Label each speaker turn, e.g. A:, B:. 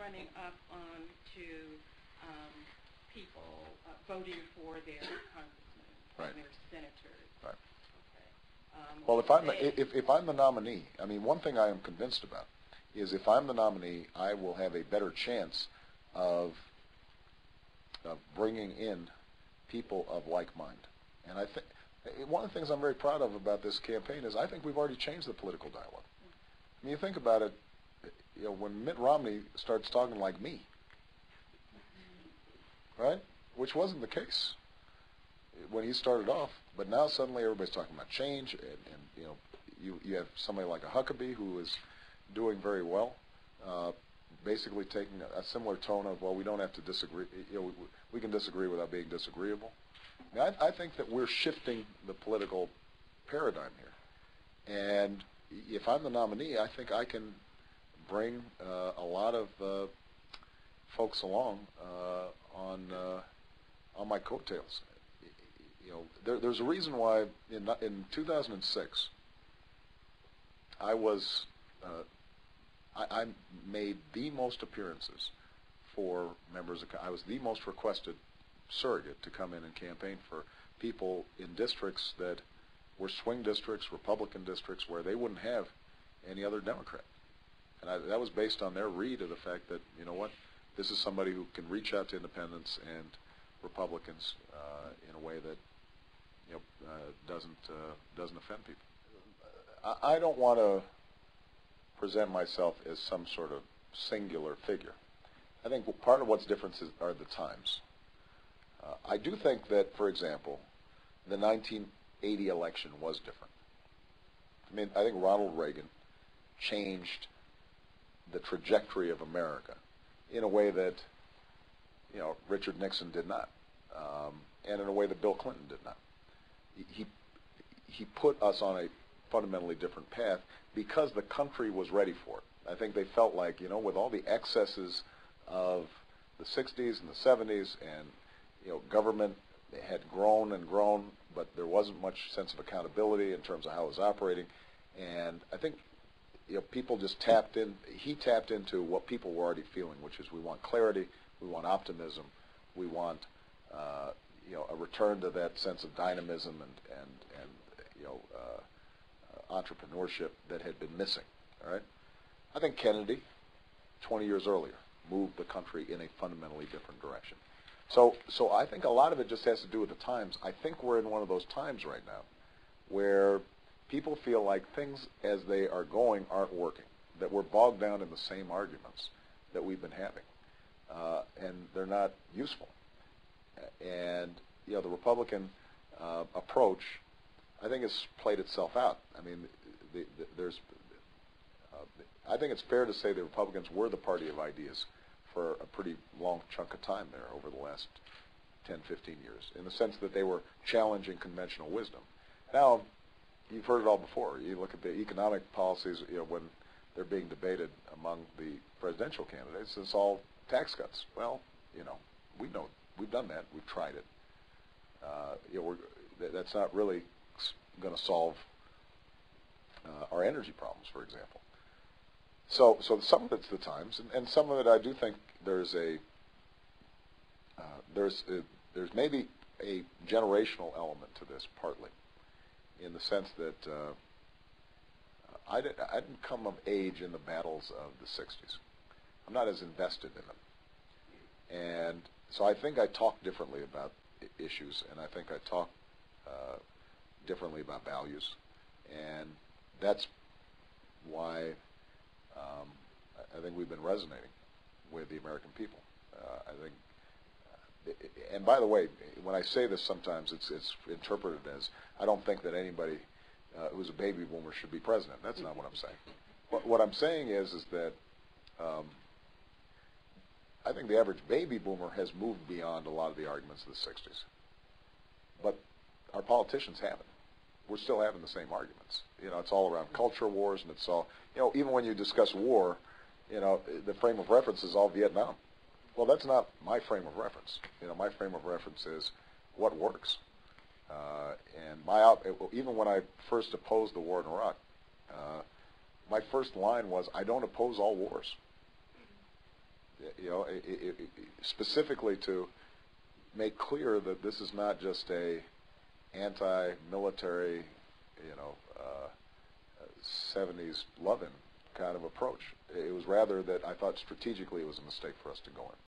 A: running up to people voting for their congressmen
B: Right.
A: and their senators.
B: Right.
A: Okay.
B: Well, if I'm the nominee, I mean, one thing I am convinced about is if I'm the nominee, I will have a better chance of bringing in people of like mind. And I think one of the things I'm very proud of about this campaign is I think we've already changed the political dialogue. I mean, you think about it, you know, when Mitt Romney starts talking like me, right, which wasn't the case when he started off, but now suddenly everybody's talking about change, and you know, you have somebody like a Huckabee who is doing very well, basically taking a similar tone of, well, we don't have to disagree, you know, we can disagree without being disagreeable. Now, I think that we're shifting the political paradigm here, and if I'm the nominee, I think I can bring a lot of folks along on my coattails. You know, there's a reason why in 2006 I was I made the most appearances for members of. I was the most requested surrogate to come in and campaign for people in districts that were swing districts, Republican districts, where they wouldn't have any other Democrat. And that was based on their read of the fact that, you know what, this is somebody who can reach out to independents and Republicans in a way that, you know, doesn't offend people. I don't want to present myself as some sort of singular figure. I think part of what's different are the times. I do think that, for example, the 1980 election was different. I mean, I think Ronald Reagan changed the trajectory of America in a way that, you know, Richard Nixon did not, and in a way that Bill Clinton did not. He put us on a fundamentally different path because the country was ready for it. I think they felt like, you know, with all the excesses of the 60s and the 70s, and, you know, government had grown and grown, but there wasn't much sense of accountability in terms of how it was operating. And I think, you know, people just he tapped into what people were already feeling, which is we want clarity, we want optimism, we want, you know, a return to that sense of dynamism and you know, entrepreneurship that had been missing, all right? I think Kennedy, 20 years earlier, moved the country in a fundamentally different direction. So I think a lot of it just has to do with the times. I think we're in one of those times right now where people feel like things as they are going aren't working, that we're bogged down in the same arguments that we've been having, and they're not useful. And, you know, the Republican approach, I think, has played itself out. I mean, I think it's fair to say the Republicans were the party of ideas for a pretty long chunk of time there over the last 10, 15 years, in the sense that they were challenging conventional wisdom. Now, you've heard it all before. You look at the economic policies, you know, when they're being debated among the presidential candidates, it's all tax cuts. Well, you know we've done that. We've tried it. You know, that's not really going to solve our energy problems, for example. So some of it's the times, and some of it I do think there's maybe a generational element to this, partly, in the sense that I didn't come of age in the battles of the 60s. I'm not as invested in them. And so I think I talk differently about issues, and I think I talk differently about values. And that's why I think we've been resonating with the American people. I think, and by the way, when I say this, sometimes it's interpreted as I don't think that anybody who's a baby boomer should be president. That's not what I'm saying. What I'm saying is that I think the average baby boomer has moved beyond a lot of the arguments of the 60s. But our politicians haven't. We're still having the same arguments. You know, it's all around culture wars, and it's all, you know, even when you discuss war, you know, the frame of reference is all Vietnam. Well, that's not my frame of reference. You know, my frame of reference is what works. And even when I first opposed the war in Iraq, my first line was, I don't oppose all wars. you know, specifically to make clear that this is not just a anti-military, you know, 70s loving kind of approach. It was rather that I thought strategically it was a mistake for us to go in.